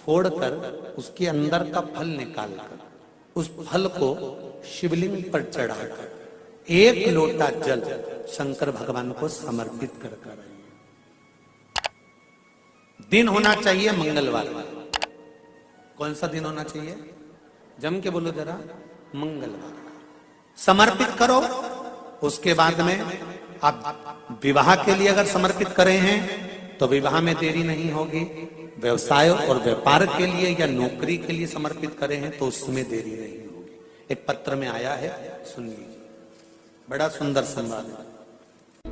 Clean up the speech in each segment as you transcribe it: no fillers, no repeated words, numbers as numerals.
फोड़कर उसके अंदर का फल निकालकर उस फल को शिवलिंग पर चढ़ाकर 1 लोटा जल शंकर भगवान को समर्पित कर कर दिन होना चाहिए मंगलवार। कौन सा दिन होना चाहिए? जम के बोलो जरा, मंगलवार। समर्पित करो। उसके बाद में आप विवाह के लिए अगर समर्पित करे हैं तो विवाह में देरी नहीं होगी। व्यवसाय और व्यापार के लिए या नौकरी के लिए समर्पित करे हैं तो उसमें देरी नहीं होगी। एक पत्र में आया है, सुन लीजिए, बड़ा सुंदर संवाद है।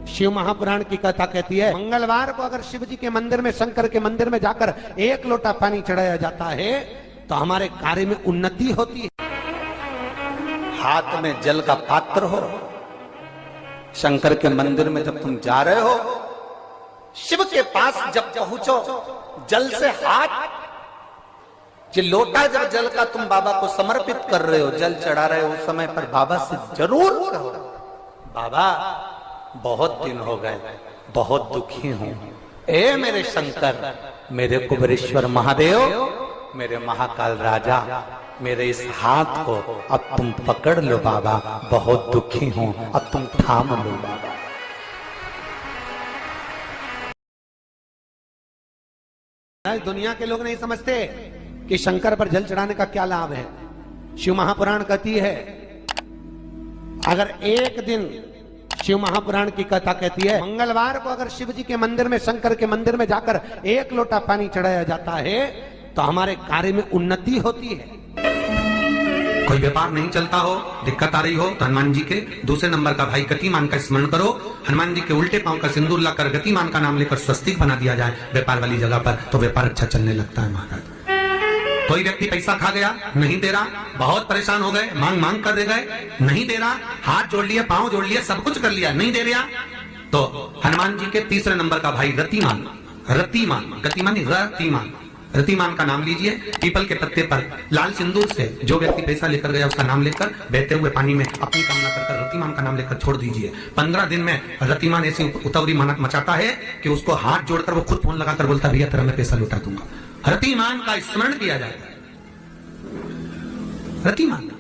शिव महापुराण की कथा कहती है, मंगलवार को अगर शिव जी के मंदिर में, शंकर के मंदिर में जाकर 1 लोटा पानी चढ़ाया जाता है तो हमारे कार्य में उन्नति होती है। हाथ में जल का पात्र हो, शंकर के मंदिर में जब तुम जा रहे हो, शिव के पास जब पहुंचो, जल से हाथ, ये लोटा जब जल का तुम बाबा को समर्पित कर रहे हो, जल चढ़ा रहे हो, उस समय पर बाबा से जरूर कहो, बाबा बहुत दिन हो गए, बहुत दुखी हूं, ए मेरे शंकर, मेरे कुबेरेश्वर महादेव, मेरे महाकाल राजा, मेरे इस हाथ को अब तुम पकड़ लो बाबा, बहुत दुखी हूं, अब तुम थाम लो बाबा। दुनिया के लोग नहीं समझते कि शंकर पर जल चढ़ाने का क्या लाभ है। शिव महापुराण कहती है, अगर एक दिन, शिव महापुराण की कथा कहती है, मंगलवार को अगर शिव जी के मंदिर में, शंकर के मंदिर में जाकर 1 लोटा पानी चढ़ाया जाता है तो हमारे कार्य में उन्नति होती है। कोई व्यापार नहीं चलता हो, दिक्कत आ रही हो तो हनुमान जी के दूसरे नंबर का भाई गतिमान का स्मरण करो। हनुमान जी के उल्टे पांव का सिंदूर लाकर गतिमान का नाम लेकर स्वस्तिक बना दिया जाए व्यापार वाली जगह पर, तो व्यापार अच्छा चलने लगता है महाराज। कोई व्यक्ति पैसा खा गया, नहीं दे रहा, बहुत परेशान हो गए, मांग मांग कर दे गए, नहीं दे रहा, हाथ जोड़ लिया, पांव जोड़ लिया, सब कुछ कर लिया, नहीं दे रहा, तो हनुमान जी के तीसरे नंबर का भाई रतिमान, रतिमान, गतिमान रतिमान, रतिमान का नाम लीजिए। पीपल के पत्ते पर लाल सिंदूर से जो व्यक्ति पैसा लेकर गया उसका नाम लेकर बहते हुए पानी में अपनी कामना कर रतिमान का नाम लेकर छोड़ दीजिए। 15 दिन में रतिमान ऐसी उतावली मानत मचाता है कि उसको हाथ जोड़कर वो खुद फोन लगाकर बोलता, भैया तेरा मैं पैसा लौटा दूंगा। रतिमान का स्मरण किया जाता है। रतिमान,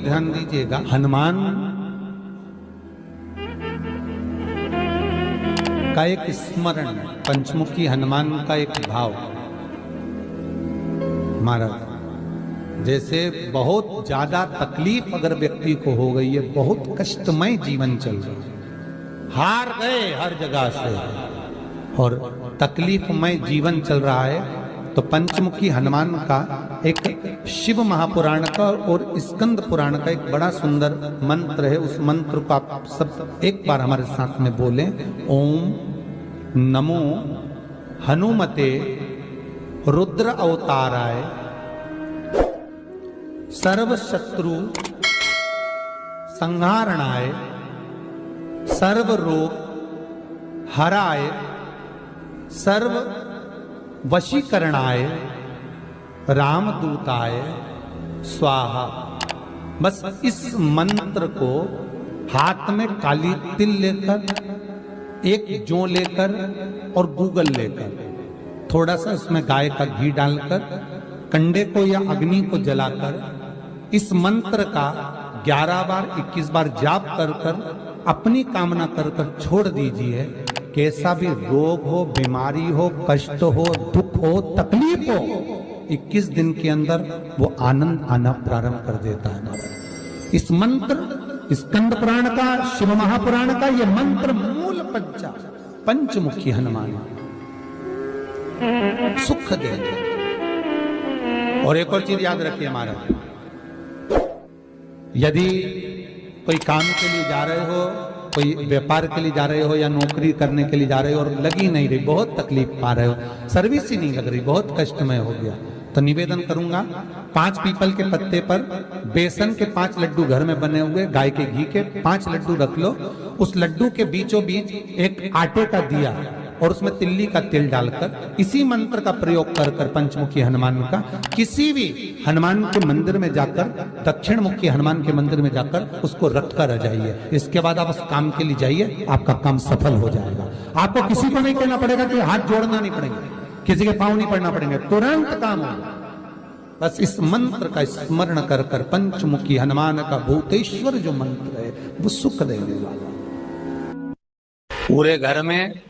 ध्यान दीजिएगा, हनुमान का एक स्मरण, पंचमुखी हनुमान का एक भाव। महाराज, जैसे बहुत ज्यादा तकलीफ अगर व्यक्ति को हो गई है, बहुत कष्टमय जीवन चल रहा है, हार गए हर जगह से और तकलीफमय जीवन चल रहा है, तो पंचमुखी हनुमान का एक शिव महापुराण का और स्कंद पुराण का एक बड़ा सुंदर मंत्र है। उस मंत्र को आप सब एक बार हमारे साथ में बोलें। ओम नमो हनुमते रुद्र अवताराय सर्व शत्रु संहारणाय सर्व रोग हराय सर्व वशीकरणाय रामदूताय स्वाहा। बस इस मंत्र को हाथ में काली तिल लेकर, एक जौ लेकर और गूगल लेकर, थोड़ा सा उसमें गाय का घी डालकर, कंडे को या अग्नि को जलाकर इस मंत्र का 11 बार 21 बार जाप कर कर अपनी कामना कर कर छोड़ दीजिए। कैसा भी रोग हो, बीमारी हो, कष्ट हो, दुख हो, तकलीफ हो, 21 दिन के अंदर वो आनंद आना प्रारंभ कर देता है। इस मंत्र, स्कंद पुराण का, शिव महापुराण का ये मंत्र मूल पंचमुखी हनुमान सुख देते। और एक और चीज याद रखिए महाराज, यदि कोई काम के लिए जा रहे हो, कोई व्यापार के लिए जा रहे हो या नौकरी करने के लिए जा रहे हो और लगी नहीं रही, बहुत तकलीफ पा रहे हो, सर्विस ही नहीं लग रही, बहुत कष्टमय हो गया, तो निवेदन करूंगा 5 पीपल के पत्ते पर बेसन के 5 लड्डू घर में बने हुए, गाय के घी के 5 लड्डू रख लो। उस लड्डू के बीचों बीच एक आटे का दिया और उसमें तिल्ली का तिल डालकर इसी मंत्र का प्रयोग कर कर पंचमुखी हनुमान का किसी भी हनुमान के मंदिर में जाकर, दक्षिण मुखी हनुमान के मंदिर में जाकर उसको रख कर आ जाइए। इसके बाद आप उस काम के लिए जाइए, आपका काम सफल हो जाएगा। आपको किसी को नहीं कहना पड़ेगा कि हाथ जोड़ना नहीं पड़ेगा, किसी के पांव नहीं पड़ना पड़ेंगे, तुरंत काम होगा। बस इस मंत्र का स्मरण कर कर पंचमुखी हनुमान का भूतेश्वर जो मंत्र है वो सुख देने वाला। पूरे घर में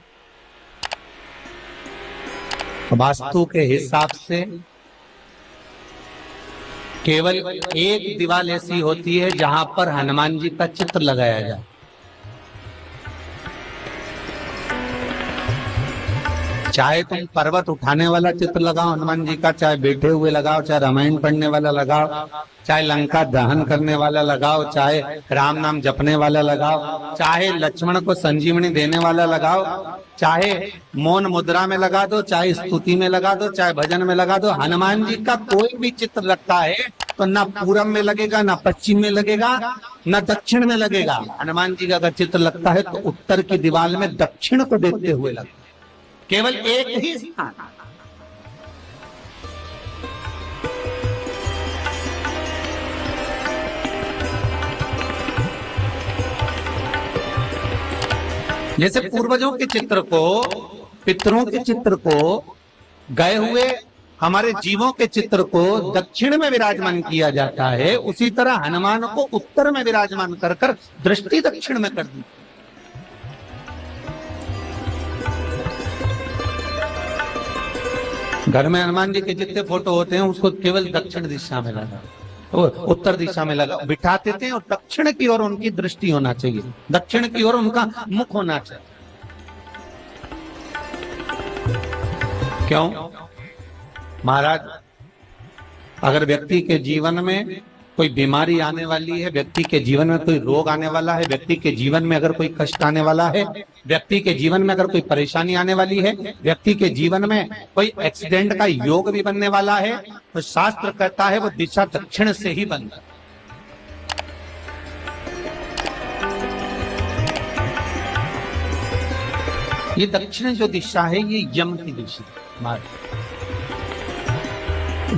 वास्तु के हिसाब से केवल एक दीवार ऐसी होती है जहां पर हनुमान जी का चित्र लगाया जाए। चाहे तुम पर्वत उठाने वाला चित्र लगाओ हनुमान जी का, चाहे बैठे हुए लगाओ, चाहे रामायण पढ़ने वाला लगाओ, चाहे लंका दहन करने वाला लगाओ, चाहे राम नाम जपने वाला लगाओ, चाहे लक्ष्मण को संजीवनी देने वाला लगाओ, चाहे मौन मुद्रा में लगा दो, चाहे स्तुति में लगा दो, चाहे भजन में लगा दो। हनुमान जी का कोई भी चित्र लगता है तो ना पूरब में लगेगा, ना पश्चिम में लगेगा, ना दक्षिण में लगेगा। हनुमान जी का अगर चित्र लगता है तो उत्तर की दीवार में दक्षिण को देखते हुए लगता है, केवल एक ही स्थान। जैसे पूर्वजों के चित्र को, पितरों के चित्र को, गए हुए हमारे जीवों के चित्र को दक्षिण में विराजमान किया जाता है, उसी तरह हनुमान को उत्तर में विराजमान कर कर दृष्टि दक्षिण में कर दी। घर में हनुमान जी के जितने फोटो होते हैं उसको केवल दक्षिण दिशा में लगा, उत्तर दिशा में लगा बिठाते थे, और दक्षिण की ओर उनकी दृष्टि होना चाहिए, दक्षिण की ओर उनका मुख होना चाहिए। क्यों महाराज? अगर व्यक्ति के जीवन में कोई बीमारी आने वाली है, व्यक्ति के जीवन में कोई रोग आने वाला है, व्यक्ति के जीवन में अगर कोई कष्ट आने वाला है, व्यक्ति के जीवन में अगर कोई परेशानी आने वाली है, व्यक्ति के जीवन में कोई एक्सीडेंट का योग भी बनने वाला है, तो शास्त्र कहता है वो दिशा दक्षिण से ही बनता है। ये दक्षिण जो दिशा है ये यम की दिशा।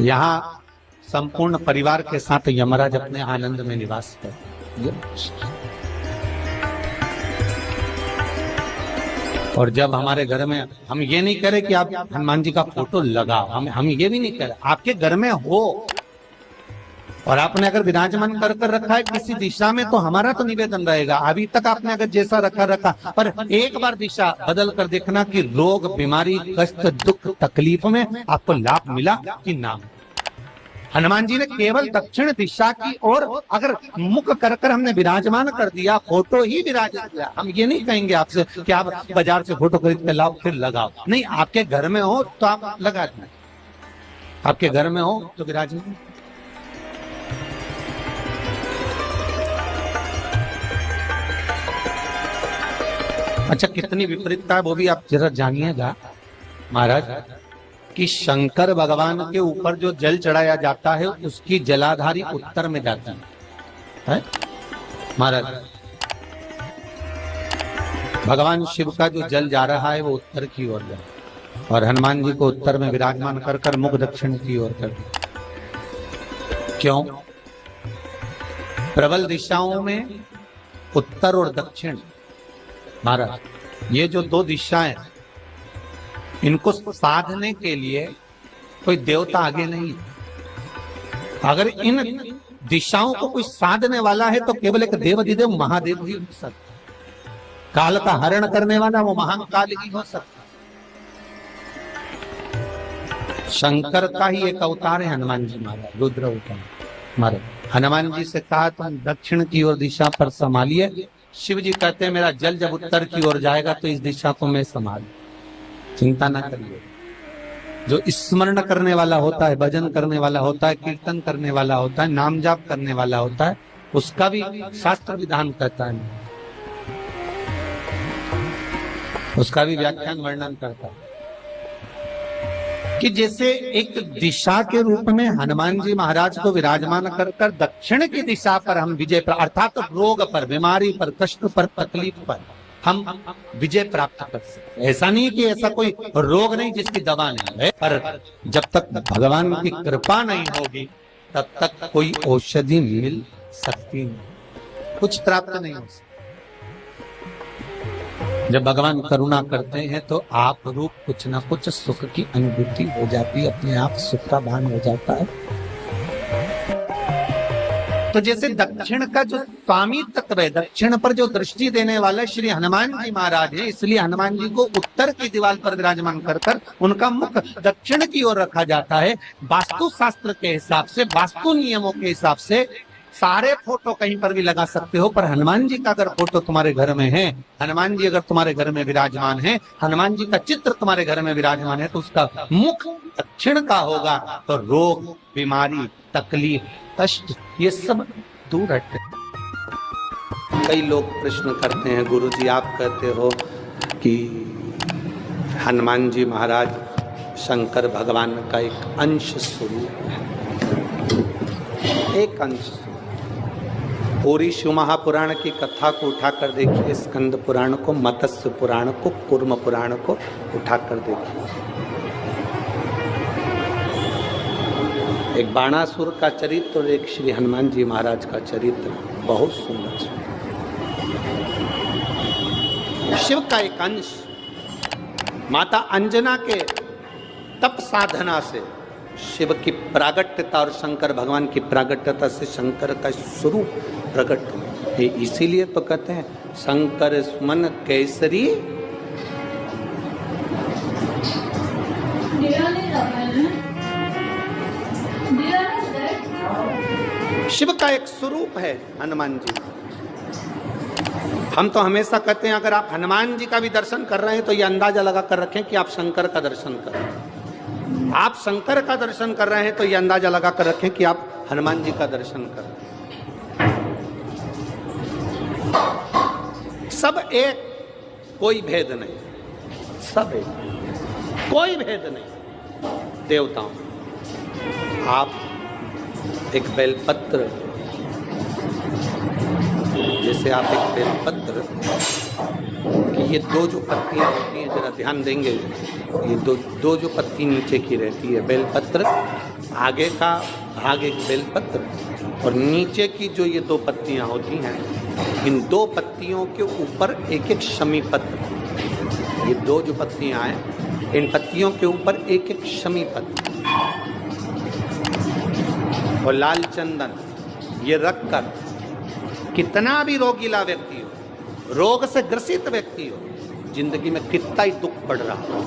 यहाँ संपूर्ण परिवार के साथ यमराज अपने आनंद में निवास करते। और जब हमारे घर में, हम ये नहीं कह रहे कि आप हनुमान जी का फोटो लगाओ, हम ये भी नहीं कह रहे, आपके घर में हो और आपने अगर विराजमान कर कर रखा है किसी दिशा में, तो हमारा तो निवेदन रहेगा, अभी तक आपने अगर जैसा रखा, पर एक बार दिशा बदल कर देखना कि रोग, बीमारी, कष्ट, दुख, तकलीफ में आपको लाभ मिला कि ना। हनुमान जी ने केवल दक्षिण दिशा की ओर अगर मुख कर कर हमने विराजमान कर दिया, फोटो ही विराजित किया। हम ये नहीं कहेंगे आपसे कि आप बाजार से फोटो खरीद के लाओ फिर लगाओ, नहीं, आपके घर में हो तो आप लगा दें, आपके घर में हो तो विराजमान। अच्छा, कितनी विपरीतता है वो भी आप जरा जानिएगा महाराज, कि शंकर भगवान के ऊपर जो जल चढ़ाया जाता है उसकी जलाधारी उत्तर में जाती है महाराज। भगवान शिव का जो जल जा रहा है वो उत्तर की ओर जा, और हनुमान जी को उत्तर में विराजमान कर कर मुख दक्षिण की ओर कर। क्यों? प्रबल दिशाओं में उत्तर और दक्षिण महाराज, ये जो दो दिशाएं, इनको साधने के लिए कोई देवता आगे नहीं। अगर इन दिशाओं को कोई साधने वाला है तो केवल एक देवाधिदेव महादेव ही हो सकता। काल का हरण करने वाला वो महाकाल ही हो सकता। शंकर का ही एक अवतार है हनुमान जी महाराज, रुद्र अवतार महाराज। हनुमान जी से कहा तुम दक्षिण की ओर दिशा पर संभालिए, शिव जी कहते हैं मेरा जल जब उत्तर की ओर जाएगा तो इस दिशा को मैं संभाल, चिंता ना करिए। जो स्मरण करने वाला होता है, भजन करने वाला होता है, कीर्तन करने वाला होता है, नाम जाप करने वाला होता है, उसका भी शास्त्र विधान करता है, उसका भी व्याख्यान वर्णन करता है कि जैसे एक दिशा के रूप में हनुमान जी महाराज को विराजमान कर कर दक्षिण की दिशा पर हम विजय, अर्थात रोग पर, बीमारी पर, कष्ट पर, तकलीफ पर हम विजय प्राप्त कर सकते। ऐसा नहीं कि ऐसा कोई रोग नहीं जिसकी दवा नहीं है, पर जब तक भगवान की कृपा नहीं होगी तब तक कोई औषधि मिल सकती नहीं, कुछ प्राप्त नहीं हो सकता। जब भगवान करुणा करते हैं तो आप रूप कुछ ना कुछ सुख की अनुभूति हो जाती है, अपने आप सुख का भान हो जाता है। तो जैसे दक्षिण का जो स्वामी तत्व है, दक्षिण पर जो दृष्टि देने वाले श्री हनुमान जी महाराज है, इसलिए हनुमान जी को उत्तर की दीवार पर विराजमान कर कर उनका मुख दक्षिण की ओर रखा जाता है। वास्तु शास्त्र के हिसाब से, वास्तु नियमों के हिसाब से सारे फोटो कहीं पर भी लगा सकते हो, पर हनुमान जी का अगर फोटो तुम्हारे घर में है, हनुमान जी अगर तुम्हारे घर में विराजमान है, हनुमान जी का चित्र तुम्हारे घर में विराजमान है, तो उसका मुख दक्षिण का होगा, तो रोग, बीमारी, तकलीफ, कष्ट ये सब दूर हटते। कई लोग प्रश्न करते हैं, गुरुजी आप कहते हो कि हनुमान जी महाराज शंकर भगवान का एक अंश स्वरूप है, एक अंश। पूरी शिव महापुराण की कथा को उठाकर देखिए, स्कंद पुराण को, मत्स्य पुराण को, कूर्म पुराण को उठाकर देखिए। एक बाणासुर का चरित्र और एक श्री हनुमान जी महाराज का चरित्र बहुत सुंदर। शिव का एक अंश माता अंजना के तप साधना से शिव की प्रागट्यता और शंकर भगवान की प्रागट्यता से शंकर का स्वरूप प्रकट हो। इसीलिए तो कहते हैं शंकर सुमन केसरी। शिव का एक स्वरूप है हनुमान जी। हम तो हमेशा कहते हैं अगर आप हनुमान जी का भी दर्शन कर रहे हैं तो ये अंदाजा लगा कर रखें कि आप शंकर का दर्शन कर रहे हैं। आप शंकर का दर्शन कर रहे हैं तो ये अंदाजा लगा कर रखें कि आप हनुमान जी का दर्शन कर रहे हैं। सब एक, कोई भेद नहीं, सब एक, कोई भेद नहीं। देवताओं, आप एक बेलपत्र, जैसे आप एक बेलपत्र कि ये दो जो पत्तियां होती हैं, जरा ध्यान देंगे, ये दो जो पत्ती नीचे की रहती है बेलपत्र, आगे का भाग एक बेलपत्र और नीचे की जो ये दो पत्तियां होती हैं, इन दो पत्तियों के ऊपर एक एक शमी पत्र। ये दो जो पत्तियां हैं, इन पत्तियों के ऊपर एक एक शमी पत्र और लाल चंदन ये रखकर कितना भी रोगीला व्यक्ति हो, रोग से ग्रसित व्यक्ति हो, जिंदगी में कितना ही दुख पड़ रहा हो,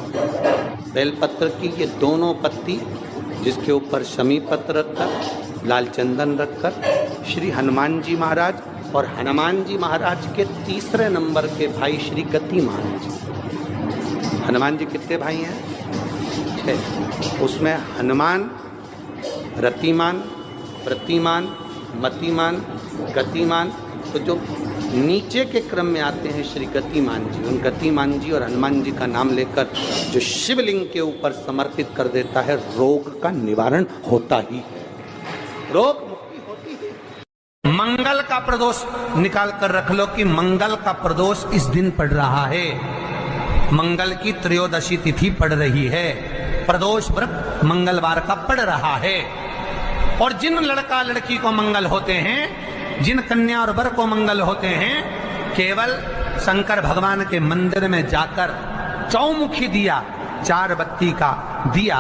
बेलपत्र की ये दोनों पत्ती जिसके ऊपर शमी पत्र रखकर, लाल चंदन रखकर श्री हनुमान जी महाराज और हनुमान जी महाराज के तीसरे नंबर के भाई श्री गतिमान जी। हनुमान जी कितने भाई हैं? 6। उसमें हनुमान, रतिमान, प्रतिमान, मतिमान, गतिमान, तो जो नीचे के क्रम में आते हैं श्री गतिमान जी, उन गतिमान जी और हनुमान जी का नाम लेकर जो शिवलिंग के ऊपर समर्पित कर देता है, रोग का निवारण होता ही है, रोग मुक्ति होती है। मंगल का प्रदोष निकाल कर रख लो कि मंगल का प्रदोष इस दिन पड़ रहा है, मंगल की त्रयोदशी तिथि पड़ रही है, प्रदोष व्रत मंगलवार का पड़ रहा है। और जिन लड़का लड़की को मंगल होते हैं, जिन कन्या और वर को मंगल होते हैं, केवल शंकर भगवान के मंदिर में जाकर चौमुखी दिया, 4 बत्ती का दिया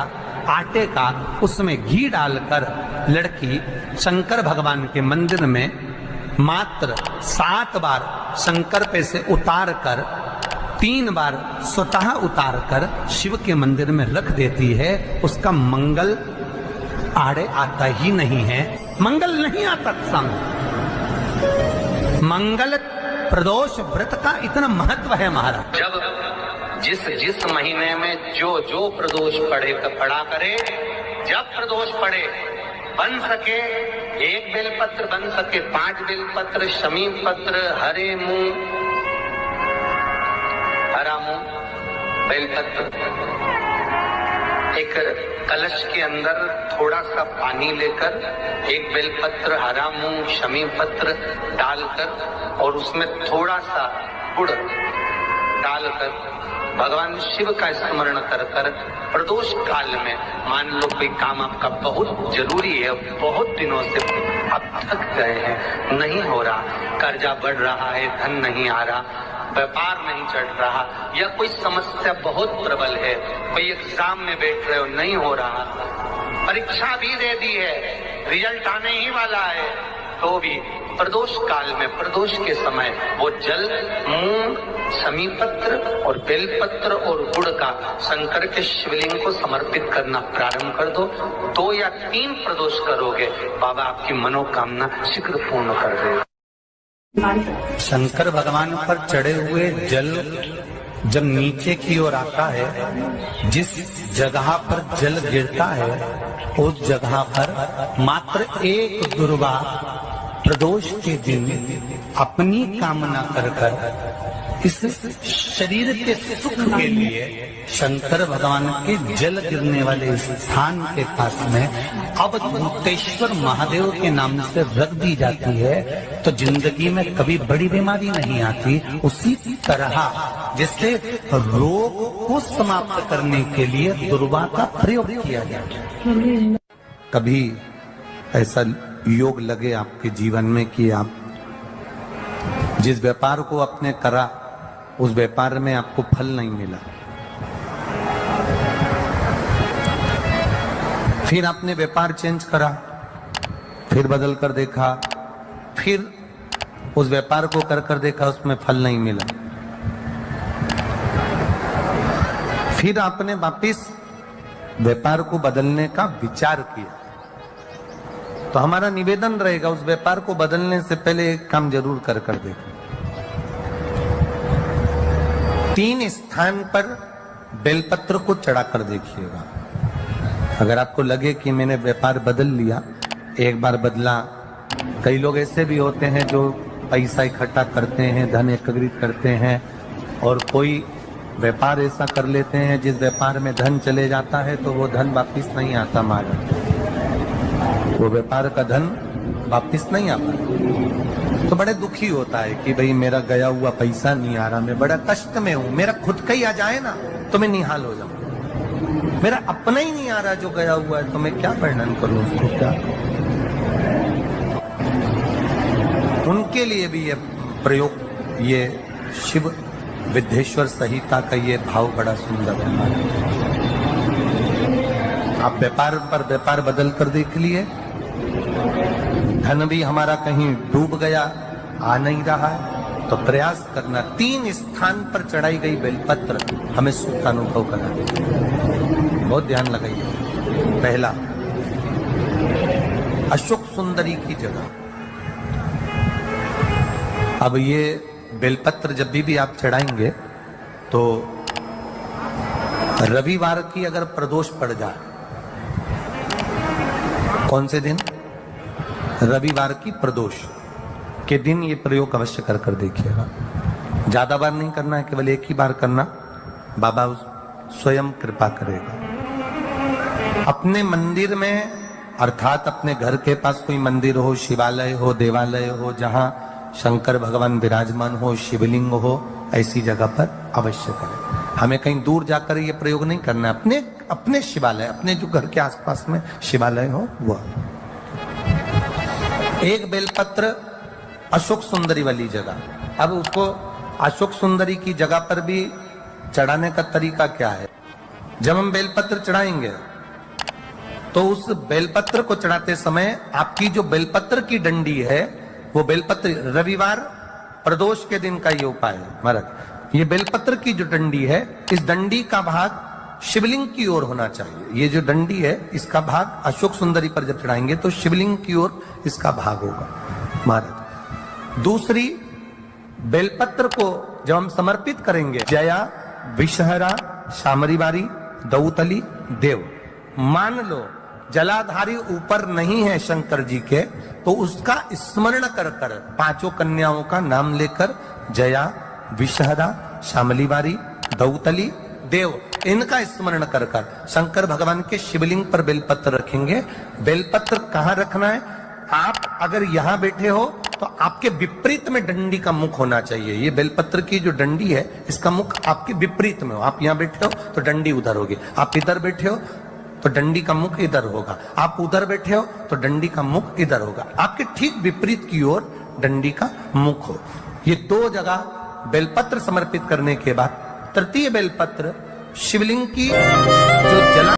आटे का, उसमें घी डालकर लड़की शंकर भगवान के मंदिर में मात्र 7 बार शंकर पे से उतार कर 3 बार स्वतः उतार कर शिव के मंदिर में रख देती है, उसका मंगल आड़े आता ही नहीं है, मंगल नहीं आता संग। मंगल प्रदोष व्रत का इतना महत्व है महाराज। जब जिस महीने में जो प्रदोष पड़ा करे, जब प्रदोष पड़े, बन सके 1 बेलपत्र, बन सके 5 बेलपत्र, शमी पत्र, हरे मूंग, हरा मूंग, बेलपत्र, एक कलश के अंदर थोड़ा सा पानी लेकर 1 बेलपत्र, हरा मूंग, शमी पत्र डालकर और उसमें थोड़ा सा गुड़ डालकर भगवान शिव का स्मरण कर कर प्रदोष काल में, मान लो कोई काम आपका बहुत जरूरी है, बहुत दिनों से आप थक गए हैं, नहीं हो रहा, कर्जा बढ़ रहा है, धन नहीं आ रहा, व्यापार नहीं चढ़ रहा, या कोई समस्या बहुत प्रबल है, कोई एग्जाम में बैठ रहे हो नहीं हो रहा, परीक्षा भी दे दी है, रिजल्ट आने ही वाला है, तो भी प्रदोष काल में, प्रदोष के समय वो जल मूंग, समीपत्र और बेलपत्र और गुड़ का शंकर के शिवलिंग को समर्पित करना प्रारंभ कर दो। 2 या 3 प्रदोष करोगे, बाबा आपकी मनोकामना शीघ्र पूर्ण कर देगा। शंकर भगवान पर चढ़े हुए जल जब नीचे की ओर आता है, जिस जगह पर जल गिरता है उस जगह पर मात्र एक दुर्वा प्रदोष के दिन अपनी कामना कर इस शरीर के सुख के लिए शंकर भगवान के जल गिरने वाले स्थान के पास में अवधूतेश्वर महादेव के नाम से रख दी जाती है, तो जिंदगी में कभी बड़ी बीमारी नहीं आती। उसी तरह जिससे रोग को समाप्त करने के लिए दुर्वा का प्रयोग किया जाता है। कभी ऐसा योग लगे आपके जीवन में कि आप जिस व्यापार को आपने करा उस व्यापार में आपको फल नहीं मिला, फिर आपने व्यापार चेंज करा, फिर बदल कर देखा, फिर उस व्यापार को कर देखा, उसमें फल नहीं मिला, फिर आपने वापिस व्यापार को बदलने का विचार किया, तो हमारा निवेदन रहेगा उस व्यापार को बदलने से पहले एक काम जरूर कर देखो। 3 स्थान पर बेलपत्र को चढ़ा कर देखिएगा। अगर आपको लगे कि मैंने व्यापार बदल लिया, एक बार बदला, कई लोग ऐसे भी होते हैं जो पैसा इकट्ठा करते हैं, धन एकत्रित करते हैं, और कोई व्यापार ऐसा कर लेते हैं जिस व्यापार में धन चले जाता है तो वो धन वापिस नहीं आता, मारा वो व्यापार का धन वापिस नहीं आता, तो बड़े दुखी होता है कि भाई मेरा गया हुआ पैसा नहीं आ रहा, मैं बड़ा कष्ट में हूं, मेरा खुद का ही आ जाए ना तो मैं निहाल हो जाऊं, मेरा अपना ही नहीं आ रहा जो गया हुआ है, तो मैं क्या वर्णन करूं उसको, क्या उनके लिए भी ये प्रयोग, ये शिव विद्येश्वर संहिता का ये भाव बड़ा सुंदर है। आप व्यापार पर व्यापार बदल कर देख लिए, धन भी हमारा कहीं डूब गया, आ नहीं रहा है, तो प्रयास करना 3 स्थान पर चढ़ाई गई बेलपत्र हमें सुख का अनुभव करा देगी। बहुत ध्यान लगाइए। पहला, अशोक सुंदरी की जगह। अब ये बेलपत्र जब भी आप चढ़ाएंगे तो रविवार की अगर प्रदोष पड़ जाए, कौन से दिन? रविवार की प्रदोष के दिन ये प्रयोग अवश्य कर देखिएगा। ज्यादा बार नहीं करना है, केवल एक ही बार करना, बाबा स्वयं कृपा करेगा। अपने मंदिर में, अर्थात अपने घर के पास कोई मंदिर हो, शिवालय हो, देवालय हो, जहां शंकर भगवान विराजमान हो, शिवलिंग हो, ऐसी जगह पर अवश्य करें। हमें कहीं दूर जाकर ये प्रयोग नहीं करना, अपने शिवालय, अपने जो घर के आसपास में शिवालय हो वह। एक बेलपत्र अशोक सुंदरी वाली जगह। अब उसको अशोक सुंदरी की जगह पर भी चढ़ाने का तरीका क्या है? जब हम बेलपत्र चढ़ाएंगे तो उस बेलपत्र को चढ़ाते समय आपकी जो बेलपत्र की डंडी है, वो बेलपत्र, रविवार प्रदोष के दिन का ये उपाय है महाराज। ये बेलपत्र की जो डंडी है, इस डंडी का भाग शिवलिंग की ओर होना चाहिए। ये जो डंडी है, इसका भाग अशोक सुंदरी पर जब चढ़ाएंगे तो शिवलिंग की ओर इसका भाग होगा महाराज। दूसरी, बेलपत्र को जब हम समर्पित करेंगे, जया, विषहरा, शामरीवारी, दौतली, देव, मान लो जलाधारी ऊपर नहीं है शंकर जी के, तो उसका स्मरण कर कर 5 कन्याओं का नाम लेकर जया, विषहरा, शामलीवारी, दौतली, देव, इनका स्मरण कर कर शंकर भगवान के शिवलिंग पर बेलपत्र रखेंगे। बेलपत्र कहाँ रखना है? आप अगर यहाँ बैठे हो तो आपके विपरीत में डंडी का मुख होना चाहिए। ये बेलपत्र की जो डंडी है, इसका मुख आपके विपरीत में हो। आप यहाँ बैठे हो तो डंडी उधर होगी, आप इधर बैठे हो तो डंडी का मुख इधर होगा, आप उधर बैठे हो तो डंडी का मुख इधर होगा। आपके ठीक विपरीत की ओर डंडी का मुख हो। ये 2 जगह बेलपत्र समर्पित करने के बाद तृतीय बेलपत्र शिवलिंग की जो जला